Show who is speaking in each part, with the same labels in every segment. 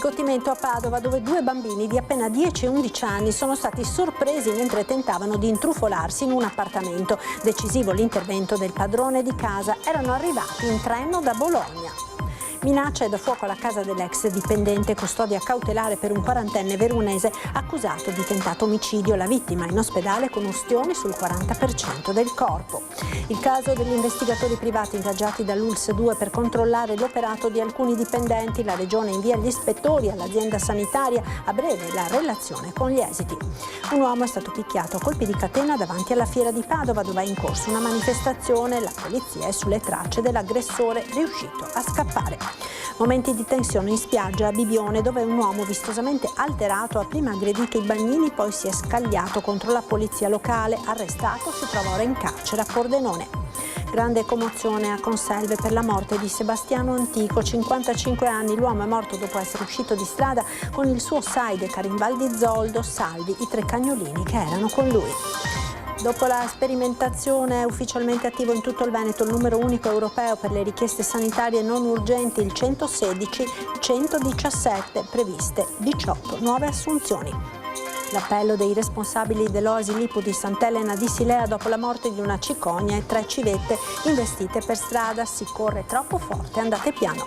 Speaker 1: Sbigottimento a Padova, dove due bambini di appena 10 e 11 anni sono stati sorpresi mentre tentavano di intrufolarsi in un appartamento. Decisivo l'intervento del padrone di casa. Erano arrivati in treno da Bologna. Minaccia e da fuoco alla casa dell'ex dipendente, custodia cautelare per un quarantenne veronese accusato di tentato omicidio. La vittima in ospedale con ustioni sul 40% del corpo. Il caso degli investigatori privati ingaggiati dall'ULSS 2 per controllare l'operato di alcuni dipendenti. La regione invia gli ispettori all'azienda sanitaria. A breve la relazione con gli esiti. Un uomo è stato picchiato a colpi di catena davanti alla fiera di Padova, dove è in corso una manifestazione. La polizia è sulle tracce dell'aggressore riuscito a scappare. Momenti di tensione in spiaggia a Bibione, dove un uomo vistosamente alterato ha prima aggredito i bagnini, poi si è scagliato contro la polizia locale. Arrestato, si trova ora in carcere a Pordenone. Grande commozione a Conselve per la morte di Sebastiano Antico, 55 anni. L'uomo è morto dopo essere uscito di strada con il suo sidecar in Val di Zoldo, salvi i 3 cagnolini che erano con lui. Dopo la sperimentazione è ufficialmente attivo in tutto il Veneto il numero unico europeo per le richieste sanitarie non urgenti, il 116-117, previste 18 nuove assunzioni. L'appello dei responsabili dell'Oasi Lipo di Sant'Elena di Silea dopo la morte di una cicogna e 3 civette investite per strada. Si corre troppo forte, andate piano.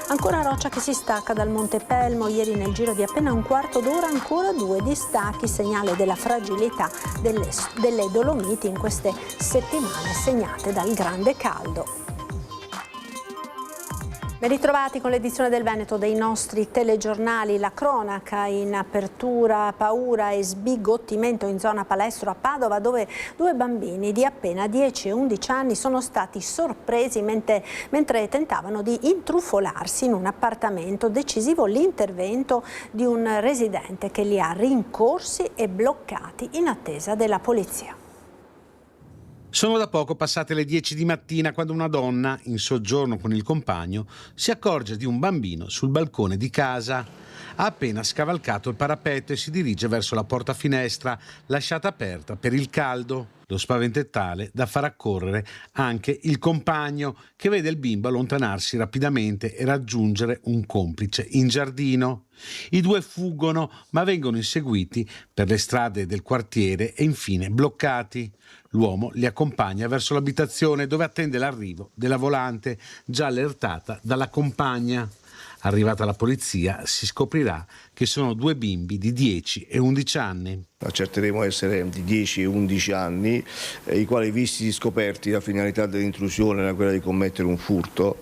Speaker 1: Ancora roccia che si stacca dal Monte Pelmo. Ieri nel giro di appena un quarto d'ora ancora 2 distacchi, segnale della fragilità delle Dolomiti in queste settimane segnate dal grande caldo. Ben ritrovati con l'edizione del Veneto dei nostri telegiornali. La cronaca in apertura: paura e sbigottimento in zona Palestro a Padova, dove 2 bambini di appena 10 e 11 anni sono stati sorpresi mentre tentavano di intrufolarsi in un appartamento. Decisivo l'intervento di un residente che li ha rincorsi e bloccati in attesa della polizia.
Speaker 2: Sono da poco passate le 10 di mattina quando una donna, in soggiorno con il compagno, si accorge di un bambino sul balcone di casa. Ha appena scavalcato il parapetto e si dirige verso la porta finestra, lasciata aperta per il caldo. Lo spavento è tale da far accorrere anche il compagno, che vede il bimbo allontanarsi rapidamente e raggiungere un complice in giardino. I 2 fuggono, ma vengono inseguiti per le strade del quartiere e infine bloccati. L'uomo li accompagna verso l'abitazione, dove attende l'arrivo della volante, già allertata dalla compagna. Arrivata la polizia, si scoprirà che sono 2 bimbi di 10 e 11 anni.
Speaker 3: Accerteremo essere di 10 e 11 anni, i quali, visti scoperti, la finalità dell'intrusione era quella di commettere un furto.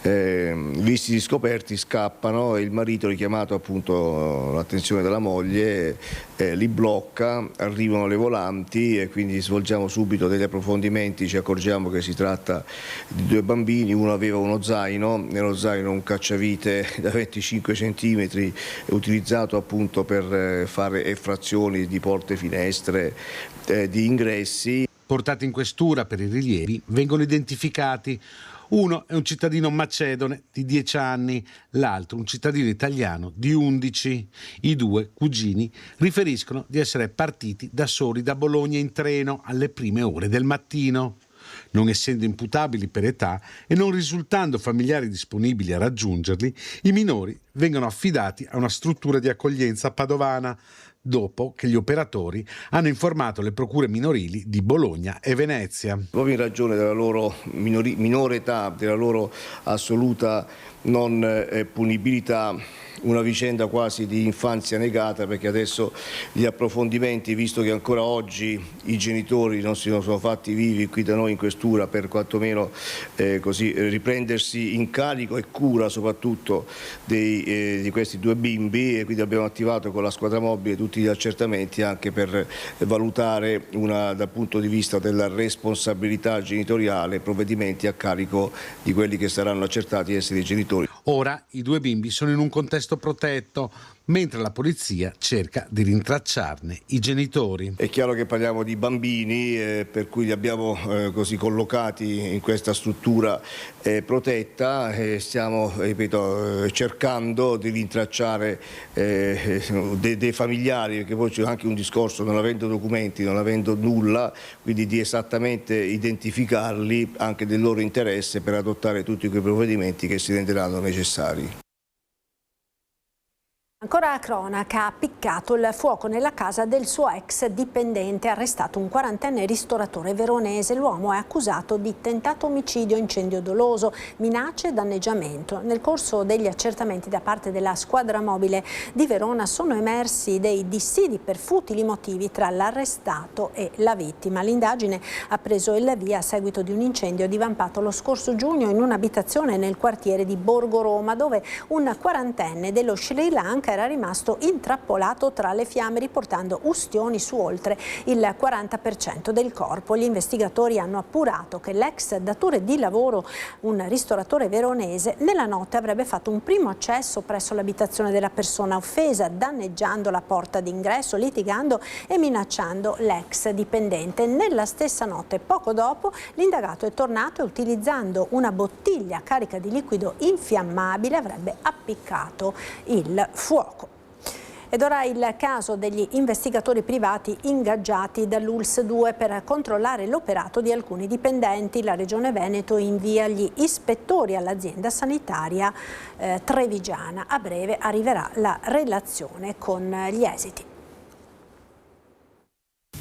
Speaker 3: Visti scoperti scappano e il marito, richiamato appunto l'attenzione della moglie, li blocca. Arrivano le volanti e quindi svolgiamo subito degli approfondimenti. Ci accorgiamo che si tratta di 2 bambini. Uno aveva uno zaino, nello zaino un cacciavite da 25 cm utilizzato appunto per fare effrazioni di porte e finestre, di ingressi.
Speaker 2: Portati in questura per i rilievi, vengono identificati. Uno è un cittadino macedone di 10 anni, l'altro un cittadino italiano di 11. I 2 cugini riferiscono di essere partiti da soli da Bologna in treno alle prime ore del mattino. Non essendo imputabili per età e non risultando familiari disponibili a raggiungerli, i minori vengono affidati a una struttura di accoglienza padovana, dopo che gli operatori hanno informato le procure minorili di Bologna e Venezia.
Speaker 3: Proprio in ragione della loro minore età, della loro assoluta non punibilità, una vicenda quasi di infanzia negata, perché adesso gli approfondimenti, visto che ancora oggi i genitori non si sono fatti vivi qui da noi in questura per quantomeno così riprendersi in carico e cura soprattutto di questi 2 bimbi, e quindi abbiamo attivato con la squadra mobile tutti gli accertamenti anche per valutare dal punto di vista della responsabilità genitoriale provvedimenti a carico di quelli che saranno accertati essere i genitori.
Speaker 2: Ora i 2 bimbi sono in un contesto protetto, mentre la polizia cerca di rintracciarne i genitori.
Speaker 3: È chiaro che parliamo di bambini, per cui li abbiamo così collocati in questa struttura protetta e stiamo, ripeto, cercando di rintracciare dei familiari, perché poi c'è anche un discorso, non avendo documenti, non avendo nulla, quindi di esattamente identificarli anche del loro interesse per adottare tutti quei provvedimenti che si renderanno necessari.
Speaker 1: Ancora a cronaca, ha piccato il fuoco nella casa del suo ex dipendente, arrestato un 40enne ristoratore veronese. L'uomo è accusato di tentato omicidio, incendio doloso, minacce e danneggiamento. Nel corso degli accertamenti da parte della squadra mobile di Verona sono emersi dei dissidi per futili motivi tra l'arrestato e la vittima. L'indagine ha preso il via a seguito di un incendio divampato lo scorso giugno in un'abitazione nel quartiere di Borgo Roma, dove un 40enne dello Sri Lanka era rimasto intrappolato tra le fiamme, riportando ustioni su oltre il 40% del corpo. Gli investigatori hanno appurato che l'ex datore di lavoro, un ristoratore veronese, nella notte avrebbe fatto un primo accesso presso l'abitazione della persona offesa, danneggiando la porta d'ingresso, litigando e minacciando l'ex dipendente. Nella stessa notte, poco dopo, l'indagato è tornato e, utilizzando una bottiglia carica di liquido infiammabile, avrebbe appiccato il fuoco. Ed ora il caso degli investigatori privati ingaggiati dall'ULSS 2 per controllare l'operato di alcuni dipendenti. La Regione Veneto invia gli ispettori all'azienda sanitaria trevigiana. A breve arriverà la relazione con gli esiti.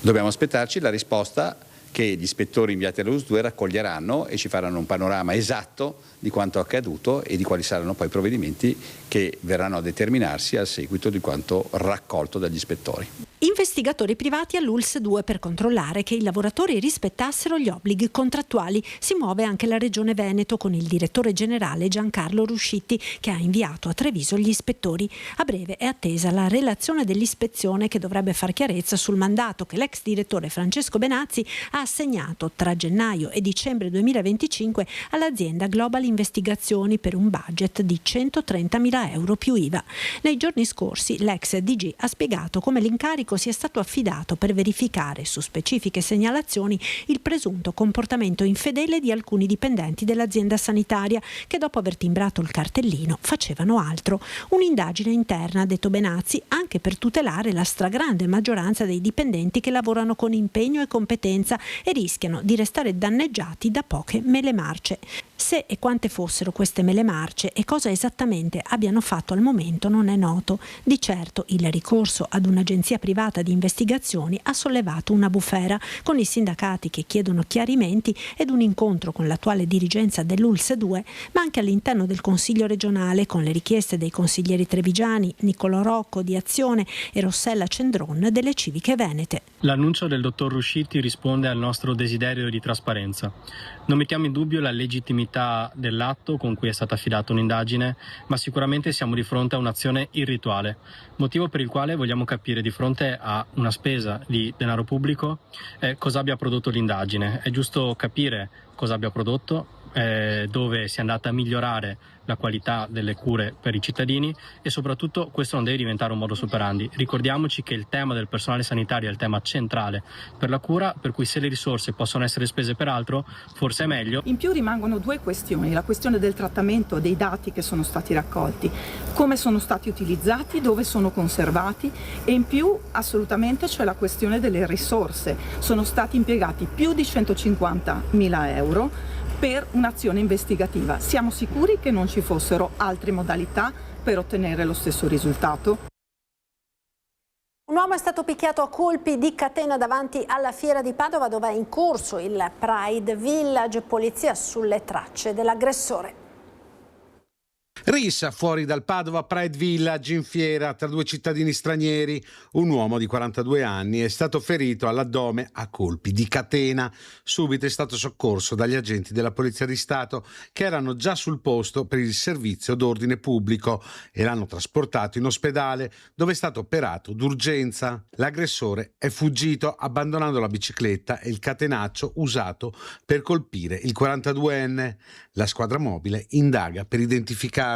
Speaker 4: Dobbiamo aspettarci la risposta che gli ispettori inviati all'ULSS 2 raccoglieranno e ci faranno un panorama esatto di quanto accaduto e di quali saranno poi i provvedimenti che verranno a determinarsi a seguito di quanto raccolto dagli ispettori.
Speaker 1: Investigatori privati all'ULSS 2 per controllare che i lavoratori rispettassero gli obblighi contrattuali. Si muove anche la Regione Veneto con il direttore generale Giancarlo Ruscitti, che ha inviato a Treviso gli ispettori. A breve è attesa la relazione dell'ispezione, che dovrebbe far chiarezza sul mandato che l'ex direttore Francesco Benazzi ha assegnato tra gennaio e dicembre 2025 all'azienda Global Investigazioni per un budget di 130.000 euro più IVA. Nei giorni scorsi l'ex DG ha spiegato come l'incarico sia stato affidato per verificare su specifiche segnalazioni il presunto comportamento infedele di alcuni dipendenti dell'azienda sanitaria che, dopo aver timbrato il cartellino, facevano altro. Un'indagine interna, ha detto Benazzi, anche per tutelare la stragrande maggioranza dei dipendenti che lavorano con impegno e competenza e rischiano di restare danneggiati da poche mele marce. Se e quante fossero queste mele marce e cosa esattamente abbiano fatto al momento non è noto. Di certo il ricorso ad un'agenzia privata di investigazioni ha sollevato una bufera, con i sindacati che chiedono chiarimenti ed un incontro con l'attuale dirigenza dell'ULSS 2, ma anche all'interno del Consiglio regionale, con le richieste dei consiglieri trevigiani Niccolò Rocco di Azione e Rossella Cendron delle Civiche Venete.
Speaker 5: L'annuncio del dottor Ruscitti risponde al nostro desiderio di trasparenza. Non mettiamo in dubbio la legittimità dell'atto con cui è stata affidata un'indagine, ma sicuramente siamo di fronte a un'azione irrituale, motivo per il quale vogliamo capire, di fronte a una spesa di denaro pubblico, cosa abbia prodotto l'indagine. È giusto capire cosa abbia prodotto, dove si è andata a migliorare la qualità delle cure per i cittadini e soprattutto questo non deve diventare un modus operandi. Ricordiamoci che il tema del personale sanitario è il tema centrale per la cura, per cui se le risorse possono essere spese per altro forse è meglio.
Speaker 6: In più rimangono due questioni: la questione del trattamento dei dati che sono stati raccolti, come sono stati utilizzati, dove sono conservati, e in più assolutamente c'è la questione delle risorse. Sono stati impiegati più di 150.000 euro per un'azione investigativa. Siamo sicuri che non ci fossero altre modalità per ottenere lo stesso risultato?
Speaker 1: Un uomo è stato picchiato a colpi di catena davanti alla fiera di Padova, dove è in corso il Pride Village. Polizia sulle tracce dell'aggressore.
Speaker 2: Rissa fuori dal Padova Pride Village in fiera tra due cittadini stranieri. Un uomo di 42 anni è stato ferito all'addome a colpi di catena. Subito è stato soccorso dagli agenti della Polizia di Stato, che erano già sul posto per il servizio d'ordine pubblico, e l'hanno trasportato in ospedale, dove è stato operato d'urgenza. L'aggressore è fuggito abbandonando la bicicletta e il catenaccio usato per colpire il 42enne. La squadra mobile indaga per identificarlo.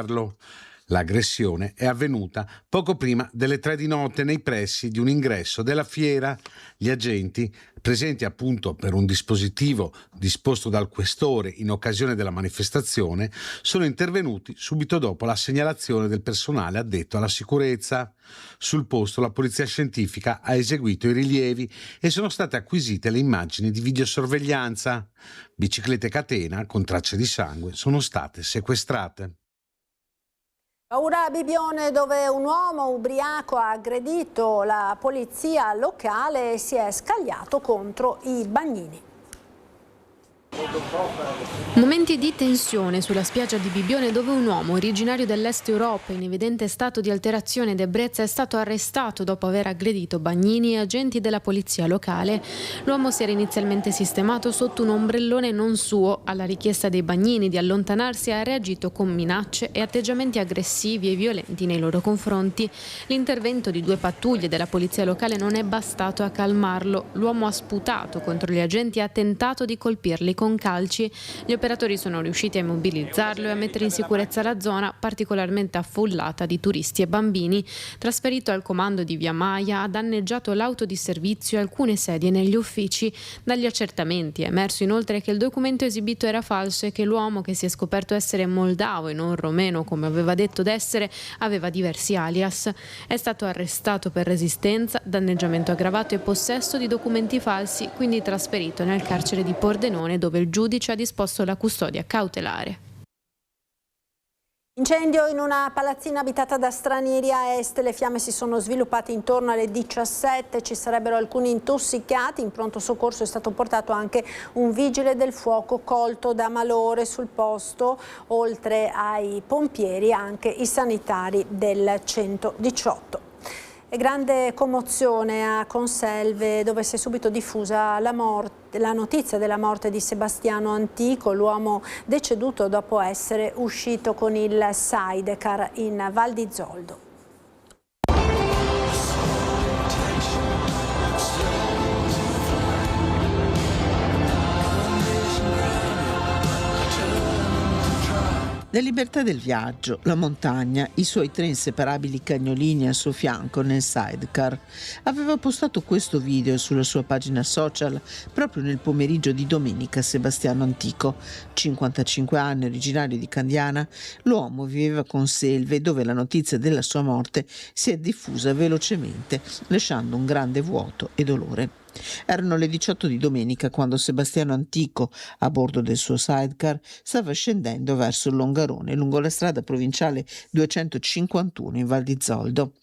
Speaker 2: L'aggressione è avvenuta poco prima delle 3 di notte nei pressi di un ingresso della fiera. Gli agenti, presenti appunto per un dispositivo disposto dal questore in occasione della manifestazione, sono intervenuti subito dopo la segnalazione del personale addetto alla sicurezza. Sul posto la polizia scientifica ha eseguito i rilievi e sono state acquisite le immagini di videosorveglianza. Biciclette catena con tracce di sangue sono state sequestrate.
Speaker 1: Paura a Bibione, dove un uomo ubriaco ha aggredito la polizia locale e si è scagliato contro i bagnini.
Speaker 7: Momenti di tensione sulla spiaggia di Bibione, dove un uomo originario dell'est Europa in evidente stato di alterazione ed ebbrezza è stato arrestato dopo aver aggredito bagnini e agenti della polizia locale. L'uomo si era inizialmente sistemato sotto un ombrellone non suo. Alla richiesta dei bagnini di allontanarsi ha reagito con minacce e atteggiamenti aggressivi e violenti nei loro confronti. L'intervento di 2 pattuglie della polizia locale non è bastato a calmarlo. L'uomo ha sputato contro gli agenti e ha tentato di colpirli con calci. Gli operatori sono riusciti a immobilizzarlo e a mettere in sicurezza la zona, particolarmente affollata di turisti e bambini. Trasferito al comando di Via Maia, ha danneggiato l'auto di servizio e alcune sedie negli uffici. Dagli accertamenti è emerso inoltre che il documento esibito era falso e che l'uomo, che si è scoperto essere moldavo e non romeno come aveva detto d'essere, aveva diversi alias. È stato arrestato per resistenza, danneggiamento aggravato e possesso di documenti falsi, quindi trasferito nel carcere di Pordenone, dove il giudice ha disposto la custodia cautelare.
Speaker 1: Incendio in una palazzina abitata da stranieri a est. Le fiamme si sono sviluppate intorno alle 17. Ci sarebbero alcuni intossicati. In pronto soccorso è stato portato anche un vigile del fuoco colto da malore sul posto, oltre ai pompieri anche i sanitari del 118. E grande commozione a Conselve, dove si è subito diffusa la notizia della morte di Sebastiano Antico, l'uomo deceduto dopo essere uscito con il sidecar in Val di Zoldo.
Speaker 8: La libertà del viaggio, la montagna, i suoi 3 inseparabili cagnolini al suo fianco nel sidecar. Aveva postato questo video sulla sua pagina social proprio nel pomeriggio di domenica. Sebastiano Antico, 55 anni, originario di Candiana, l'uomo viveva a Conselve, dove la notizia della sua morte si è diffusa velocemente, lasciando un grande vuoto e dolore. Erano le 18 di domenica quando Sebastiano Antico, a bordo del suo sidecar, stava scendendo verso il Longarone lungo la strada provinciale 251 in Val di Zoldo.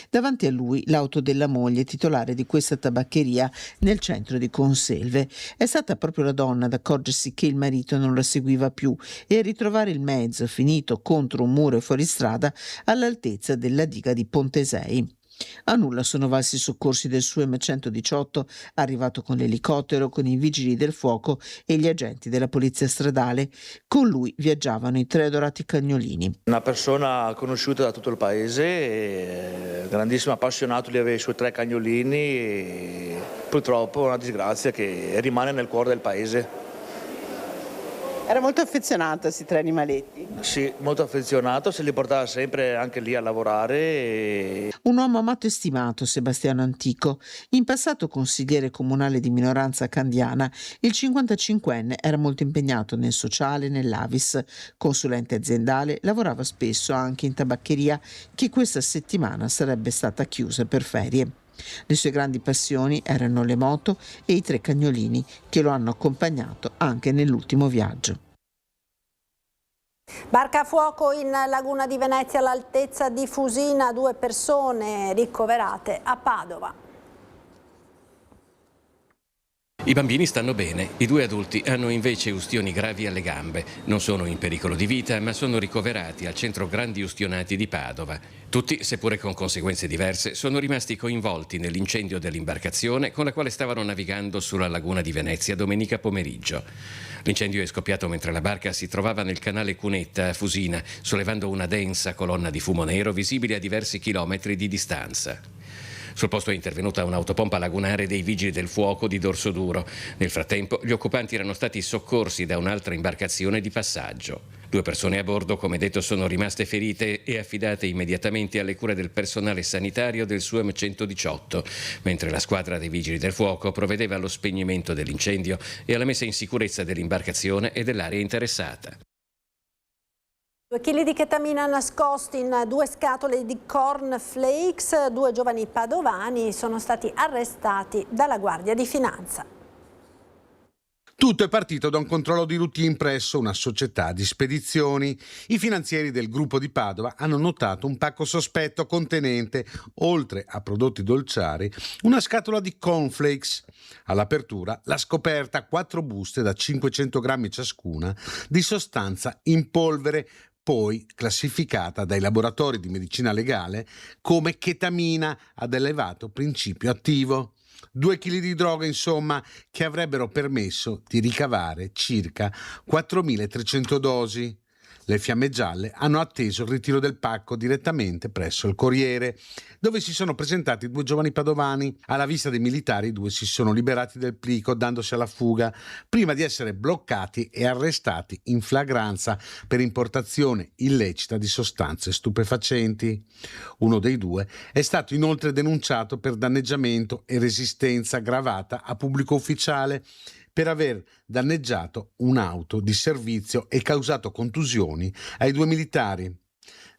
Speaker 8: Davanti a lui l'auto della moglie, titolare di questa tabaccheria nel centro di Conselve. È stata proprio la donna ad accorgersi che il marito non la seguiva più e a ritrovare il mezzo finito contro un muro e fuori strada all'altezza della diga di Pontesei. A nulla sono valsi i soccorsi del suo M118, arrivato con l'elicottero, con i vigili del fuoco e gli agenti della polizia stradale. Con lui viaggiavano i 3 adorati cagnolini.
Speaker 9: Una persona conosciuta da tutto il paese, grandissimo appassionato, lui aveva i suoi 3 cagnolini e purtroppo una disgrazia che rimane nel cuore del paese.
Speaker 8: Era molto affezionato a questi 3 animaletti?
Speaker 9: Sì, molto affezionato, se li portava sempre anche lì a lavorare.
Speaker 8: Un uomo amato e stimato, Sebastiano Antico. In passato consigliere comunale di minoranza candiana, il 55enne era molto impegnato nel sociale e nell'Avis. Consulente aziendale, lavorava spesso anche in tabaccheria, che questa settimana sarebbe stata chiusa per ferie. Le sue grandi passioni erano le moto e i 3 cagnolini che lo hanno accompagnato anche nell'ultimo viaggio.
Speaker 1: Barca a fuoco in laguna di Venezia all'altezza di Fusina, 2 persone ricoverate a Padova.
Speaker 10: I bambini stanno bene, i 2 adulti hanno invece ustioni gravi alle gambe. Non sono in pericolo di vita, ma sono ricoverati al centro Grandi Ustionati di Padova. Tutti, seppure con conseguenze diverse, sono rimasti coinvolti nell'incendio dell'imbarcazione con la quale stavano navigando sulla laguna di Venezia domenica pomeriggio. L'incendio è scoppiato mentre la barca si trovava nel canale Cunetta a Fusina, sollevando una densa colonna di fumo nero visibile a diversi chilometri di distanza. Sul posto è intervenuta un'autopompa lagunare dei Vigili del Fuoco di Dorsoduro. Nel frattempo gli occupanti erano stati soccorsi da un'altra imbarcazione di passaggio. 2 persone a bordo, come detto, sono rimaste ferite e affidate immediatamente alle cure del personale sanitario del suo M118, mentre la squadra dei Vigili del Fuoco provvedeva allo spegnimento dell'incendio e alla messa in sicurezza dell'imbarcazione e dell'area interessata.
Speaker 1: 2 chili di chetamina nascosti in 2 scatole di cornflakes. 2 giovani padovani sono stati arrestati dalla Guardia di Finanza.
Speaker 2: Tutto è partito da un controllo di routine presso una società di spedizioni. I finanzieri del gruppo di Padova hanno notato un pacco sospetto contenente, oltre a prodotti dolciari, una scatola di cornflakes. All'apertura la scoperta 4 buste da 500 grammi ciascuna di sostanza in polvere, poi classificata dai laboratori di medicina legale come chetamina ad elevato principio attivo. 2 chili di droga, insomma, che avrebbero permesso di ricavare circa 4.300 dosi. Le Fiamme Gialle hanno atteso il ritiro del pacco direttamente presso il Corriere, dove si sono presentati 2 giovani padovani. Alla vista dei militari, i 2 si sono liberati del plico dandosi alla fuga, prima di essere bloccati e arrestati in flagranza per importazione illecita di sostanze stupefacenti. Uno dei 2 è stato inoltre denunciato per danneggiamento e resistenza aggravata a pubblico ufficiale, per aver danneggiato un'auto di servizio e causato contusioni ai 2 militari.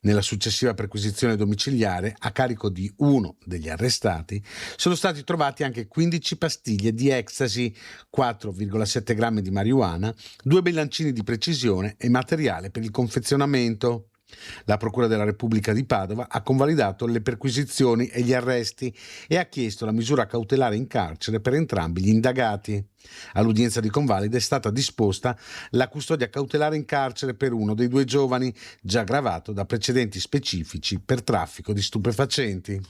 Speaker 2: Nella successiva perquisizione domiciliare, a carico di uno degli arrestati, sono stati trovati anche 15 pastiglie di ecstasy, 4,7 grammi di marijuana, 2 bilancini di precisione e materiale per il confezionamento. La Procura della Repubblica di Padova ha convalidato le perquisizioni e gli arresti e ha chiesto la misura cautelare in carcere per entrambi gli indagati. All'udienza di convalida è stata disposta la custodia cautelare in carcere per uno dei 2 giovani, già gravato da precedenti specifici per traffico di stupefacenti.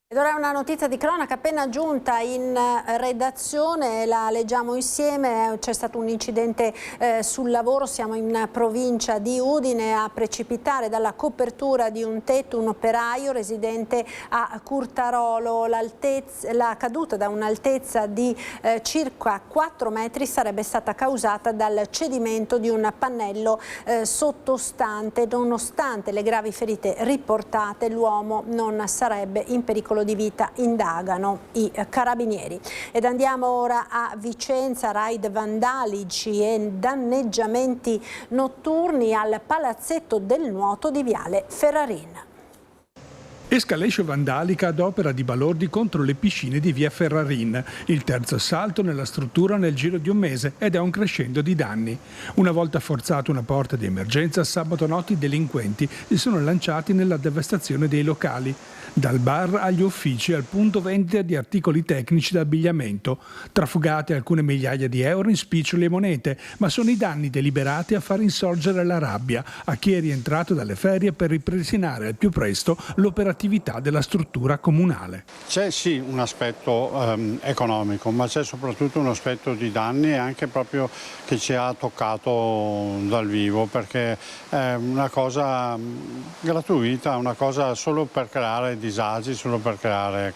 Speaker 1: Ed ora è una notizia di cronaca appena giunta in redazione, la leggiamo insieme. C'è stato un incidente sul lavoro, siamo in provincia di Udine. A precipitare dalla copertura di un tetto un operaio residente a Curtarolo. La caduta da un'altezza di circa 4 metri sarebbe stata causata dal cedimento di un pannello sottostante. Nonostante le gravi ferite riportate, l'uomo non sarebbe in pericolo di vita, indagano i carabinieri. Ed andiamo ora a Vicenza, raid vandalici e danneggiamenti notturni al palazzetto del nuoto di Viale Ferrarin.
Speaker 11: Escalation vandalica ad opera di balordi contro le piscine di via Ferrarin. Il terzo assalto nella struttura nel giro di un mese ed è un crescendo di danni. Una volta forzata una porta di emergenza, sabato notte i delinquenti si sono lanciati nella devastazione dei locali. Dal bar agli uffici al punto vendita di articoli tecnici d'abbigliamento. Trafugate alcune migliaia di euro in spiccioli e monete, ma sono i danni deliberati a far insorgere la rabbia a chi è rientrato dalle ferie per ripristinare al più presto l'operatività della struttura comunale.
Speaker 12: C'è sì un aspetto economico, ma c'è soprattutto un aspetto di danni e anche proprio che ci ha toccato dal vivo, perché è una cosa gratuita, una cosa solo per creare disagi, solo per creare,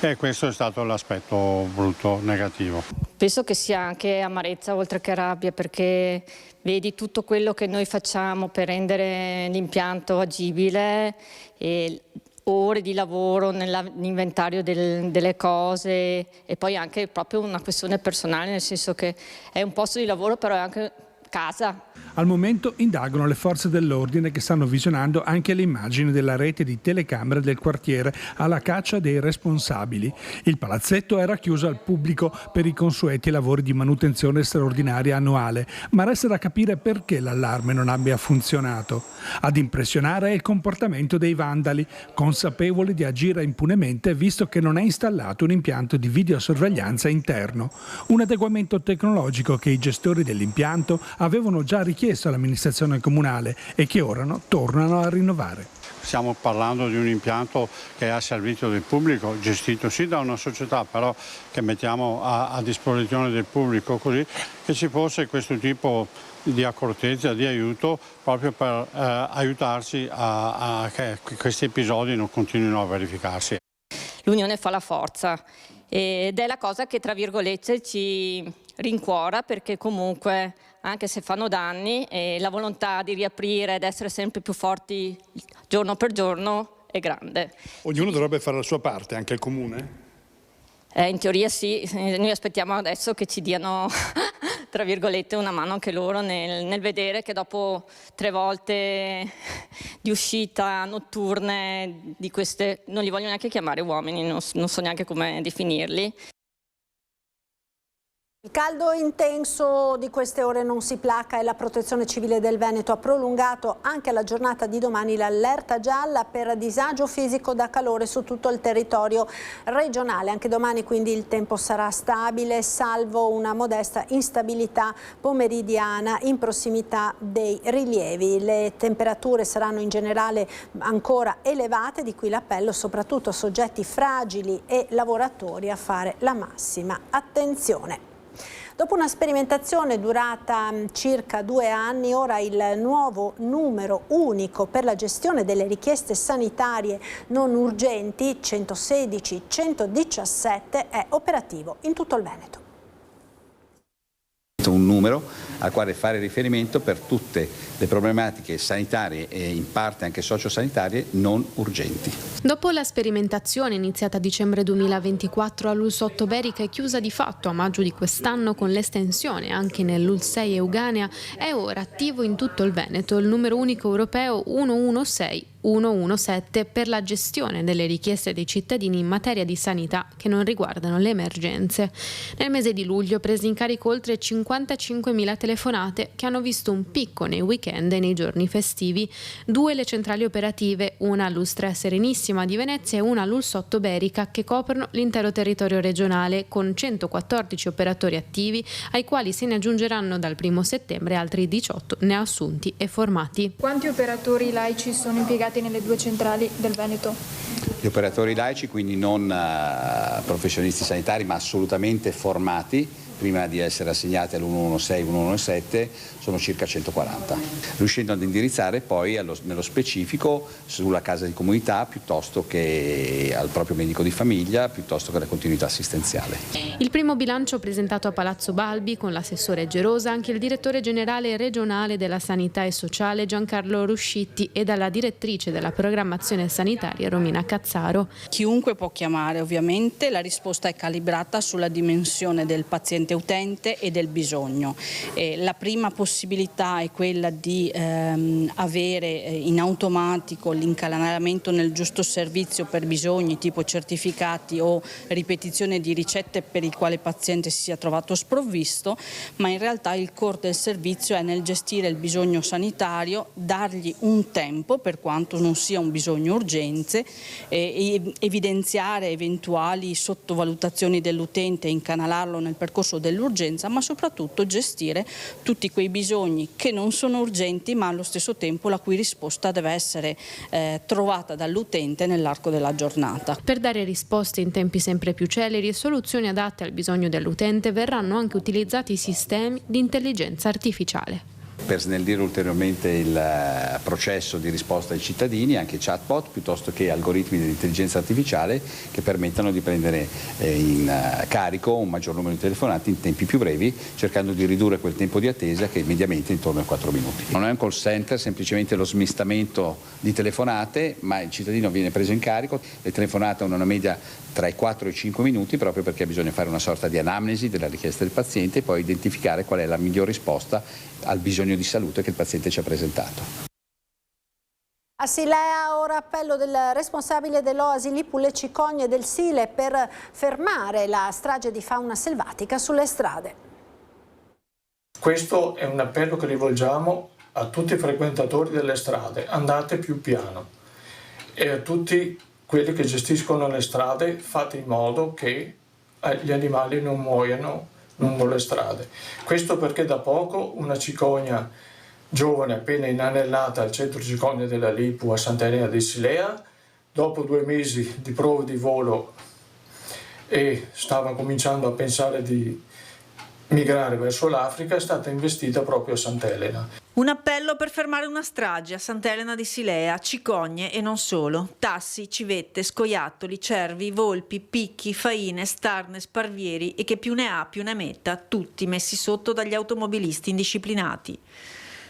Speaker 12: e questo è stato l'aspetto brutto, negativo.
Speaker 13: Penso che sia anche amarezza oltre che rabbia, perché vedi tutto quello che noi facciamo per rendere l'impianto agibile e ore di lavoro nell'inventario delle cose, e poi anche proprio una questione personale, nel senso che è un posto di lavoro però è anche casa.
Speaker 11: Al momento indagano le forze dell'ordine che stanno visionando anche le immagini della rete di telecamere del quartiere alla caccia dei responsabili. Il palazzetto era chiuso al pubblico per i consueti lavori di manutenzione straordinaria annuale, ma resta da capire perché l'allarme non abbia funzionato. Ad impressionare è il comportamento dei vandali, consapevoli di agire impunemente visto che non è installato un impianto di videosorveglianza interno. Un adeguamento tecnologico che i gestori dell'impianto avevano già richiesto all'amministrazione comunale e che ora tornano a rinnovare.
Speaker 12: Stiamo parlando di un impianto che è a servizio del pubblico, gestito sì da una società, però che mettiamo a disposizione del pubblico, così che ci fosse questo tipo di accortezza, di aiuto, proprio per aiutarci a che questi episodi non continuino a verificarsi.
Speaker 13: L'unione fa la forza ed è la cosa che tra virgolette ci rincuora, perché comunque anche se fanno danni, la volontà di riaprire ed essere sempre più forti giorno per giorno è grande.
Speaker 14: Ognuno dovrebbe fare la sua parte, anche il comune?
Speaker 13: In teoria sì, noi aspettiamo adesso che ci diano tra virgolette una mano anche loro nel vedere che dopo 3 volte di uscita notturne di queste, non li voglio neanche chiamare uomini, non so neanche come definirli.
Speaker 1: Il caldo intenso di queste ore non si placa e la Protezione Civile del Veneto ha prolungato anche alla giornata di domani l'allerta gialla per disagio fisico da calore su tutto il territorio regionale. Anche domani quindi il tempo sarà stabile, salvo una modesta instabilità pomeridiana in prossimità dei rilievi. Le temperature saranno in generale ancora elevate, di qui l'appello soprattutto a soggetti fragili e lavoratori a fare la massima attenzione. Dopo una sperimentazione durata circa 2 anni, ora il nuovo numero unico per la gestione delle richieste sanitarie non urgenti 116-117 è operativo in tutto il Veneto.
Speaker 4: Un numero al quale fare riferimento per tutte le problematiche sanitarie e in parte anche sociosanitarie non urgenti.
Speaker 7: Dopo la sperimentazione iniziata a dicembre 2024 all'Ulsotto Berica e chiusa di fatto a maggio di quest'anno con l'estensione anche nell'Ulsei Euganea, è ora attivo in tutto il Veneto il numero unico europeo 117 per la gestione delle richieste dei cittadini in materia di sanità che non riguardano le emergenze. Nel mese di luglio prese in carico oltre 55.000 telefonate che hanno visto un picco nei weekend e nei giorni festivi. 2 le centrali operative, una all'Ustre Serenissima di Venezia e una all'Ulsotto Berica, che coprono l'intero territorio regionale con 114 operatori attivi, ai quali se ne aggiungeranno dal 1 settembre altri 18 neoassunti e formati.
Speaker 15: Quanti operatori laici sono impiegati nelle 2 centrali del Veneto?
Speaker 4: Gli operatori laici, quindi non professionisti sanitari ma assolutamente formati, prima di essere assegnati all'116 e 117 sono circa 140, riuscendo ad indirizzare poi nello specifico sulla casa di comunità piuttosto che al proprio medico di famiglia, piuttosto che alla continuità assistenziale.
Speaker 7: Il primo bilancio presentato a Palazzo Balbi con l'assessore Gerosa, anche il direttore generale regionale della Sanità e Sociale Giancarlo Ruscitti e dalla direttrice della programmazione sanitaria Romina Cazzaro.
Speaker 16: Chiunque può chiamare, ovviamente la risposta è calibrata sulla dimensione del paziente utente e del bisogno. La prima possibilità è quella di avere in automatico l'incanalamento nel giusto servizio per bisogni tipo certificati o ripetizione di ricette per il quale il paziente si sia trovato sprovvisto, ma in realtà il core del servizio è nel gestire il bisogno sanitario, dargli un tempo per quanto non sia un bisogno urgente, evidenziare eventuali sottovalutazioni dell'utente e incanalarlo nel percorso dell'urgenza, ma soprattutto gestire tutti quei bisogni che non sono urgenti ma allo stesso tempo la cui risposta deve essere trovata dall'utente nell'arco della giornata.
Speaker 7: Per dare risposte in tempi sempre più celeri e soluzioni adatte al bisogno dell'utente verranno anche utilizzati sistemi di intelligenza artificiale.
Speaker 4: Per snellire ulteriormente il processo di risposta ai cittadini, anche chatbot piuttosto che algoritmi di intelligenza artificiale che permettano di prendere in carico un maggior numero di telefonate in tempi più brevi, cercando di ridurre quel tempo di attesa che è mediamente intorno ai 4 minuti. Non è un call center, semplicemente lo smistamento di telefonate, ma il cittadino viene preso in carico. Le telefonate hanno una media tra i 4 e i 5 minuti proprio perché bisogna fare una sorta di anamnesi della richiesta del paziente e poi identificare qual è la miglior risposta al bisogno di salute che il paziente ci ha presentato.
Speaker 1: A Silea ora appello del responsabile dell'Oasi Lipule Cicogne del Sile per fermare la strage di fauna selvatica sulle strade.
Speaker 17: Questo è un appello che rivolgiamo a tutti i frequentatori delle strade, andate più piano, e a tutti quelli che gestiscono le strade, fate in modo che gli animali non muoiano lungo le strade. Questo perché da poco una cicogna giovane appena inanellata al centro cicogna della Lipu a Sant'Elena di Silea, dopo 2 mesi di prove di volo e stava cominciando a pensare di migrare verso l'Africa, è stata investita proprio a Sant'Elena.
Speaker 18: Un appello per fermare una strage a Sant'Elena di Silea, cicogne e non solo. Tassi, civette, scoiattoli, cervi, volpi, picchi, faine, starne, sparvieri e che più ne ha più ne metta, tutti messi sotto dagli automobilisti indisciplinati.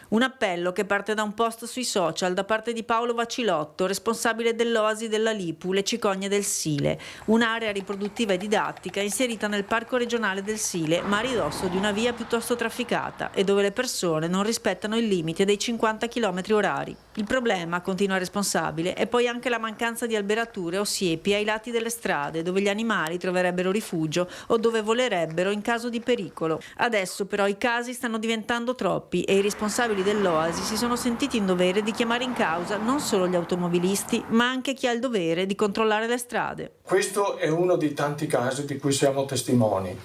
Speaker 18: Un appello che parte da un post sui social da parte di Paolo Vacilotto, responsabile dell'Oasi della Lipu, Le Cicogne del Sile, un'area riproduttiva e didattica inserita nel parco regionale del Sile, ma a ridosso di una via piuttosto trafficata e dove le persone non rispettano il limite dei 50 km orari. Il problema, continua il responsabile, è poi anche la mancanza di alberature o siepi ai lati delle strade, dove gli animali troverebbero rifugio o dove volerebbero in caso di pericolo. Adesso però i casi stanno diventando troppi e i responsabili dell'Oasi si sono sentiti in dovere di chiamare in causa non solo gli automobilisti, ma anche chi ha il dovere di controllare le strade.
Speaker 17: Questo è uno dei tanti casi di cui siamo testimoni.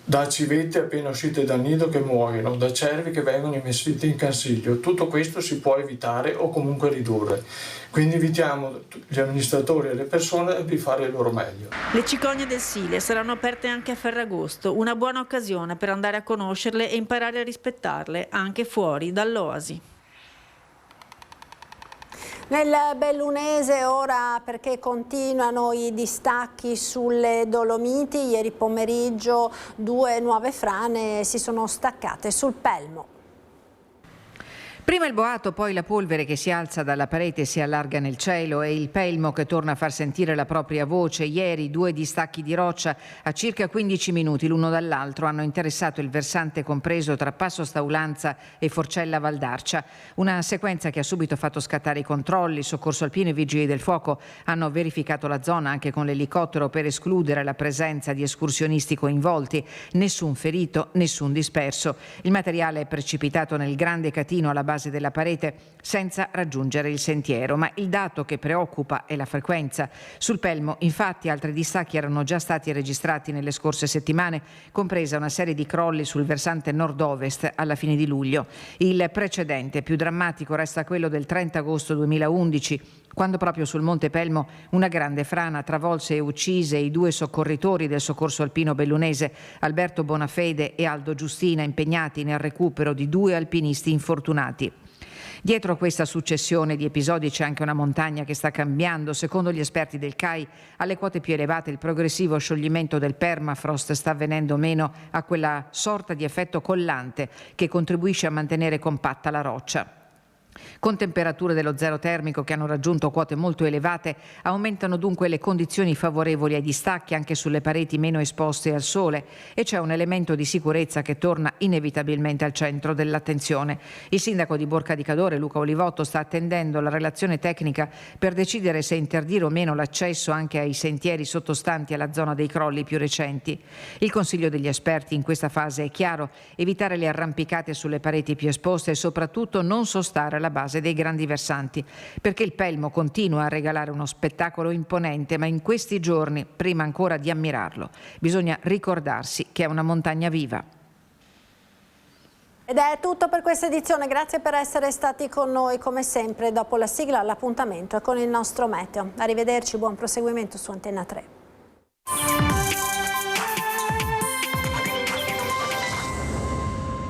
Speaker 17: Da civette appena uscite dal nido che muoiono, da cervi che vengono investiti in consiglio. Tutto questo si può evitare o comunque ridurre. Quindi invitiamo gli amministratori e le persone di fare il loro meglio.
Speaker 18: Le Cicogne del Sile saranno aperte anche a Ferragosto, una buona occasione per andare a conoscerle e imparare a rispettarle anche fuori dall'Oasi.
Speaker 1: Nel bellunese ora, perché continuano i distacchi sulle Dolomiti, ieri pomeriggio 2 nuove frane si sono staccate sul Pelmo.
Speaker 19: Prima il boato, poi la polvere che si alza dalla parete e si allarga nel cielo e il Pelmo che torna a far sentire la propria voce. Ieri 2 distacchi di roccia a circa 15 minuti l'uno dall'altro hanno interessato il versante compreso tra Passo Staulanza e Forcella Valdarcia. Una sequenza che ha subito fatto scattare i controlli. Soccorso alpino e vigili del fuoco hanno verificato la zona anche con l'elicottero per escludere la presenza di escursionisti coinvolti. Nessun ferito, nessun disperso. Il materiale è precipitato nel Grande Catino alla base della parete senza raggiungere il sentiero, ma il dato che preoccupa è la frequenza. Sul Pelmo, infatti, altri distacchi erano già stati registrati nelle scorse settimane, compresa una serie di crolli sul versante nord-ovest alla fine di luglio. Il precedente, più drammatico, resta quello del 30 agosto 2011, quando proprio sul Monte Pelmo una grande frana travolse e uccise i 2 soccorritori del soccorso alpino bellunese, Alberto Bonafede e Aldo Giustina, impegnati nel recupero di 2 alpinisti infortunati. Dietro questa successione di episodi c'è anche una montagna che sta cambiando. Secondo gli esperti del CAI, alle quote più elevate il progressivo scioglimento del permafrost sta venendo meno a quella sorta di effetto collante che contribuisce a mantenere compatta la roccia. Con temperature dello zero termico che hanno raggiunto quote molto elevate, aumentano dunque le condizioni favorevoli ai distacchi anche sulle pareti meno esposte al sole e c'è un elemento di sicurezza che torna inevitabilmente al centro dell'attenzione. Il sindaco di Borca di Cadore, Luca Olivotto, sta attendendo la relazione tecnica per decidere se interdire o meno l'accesso anche ai sentieri sottostanti alla zona dei crolli più recenti. Il consiglio degli esperti in questa fase è chiaro: evitare le arrampicate sulle pareti più esposte e soprattutto non sostare alla base dei grandi versanti, perché il Pelmo continua a regalare uno spettacolo imponente, ma in questi giorni, prima ancora di ammirarlo, bisogna ricordarsi che è una montagna viva.
Speaker 1: Ed è tutto per questa edizione, grazie per essere stati con noi. Come sempre, dopo la sigla l'appuntamento è con il nostro meteo. Arrivederci, buon proseguimento su Antenna 3.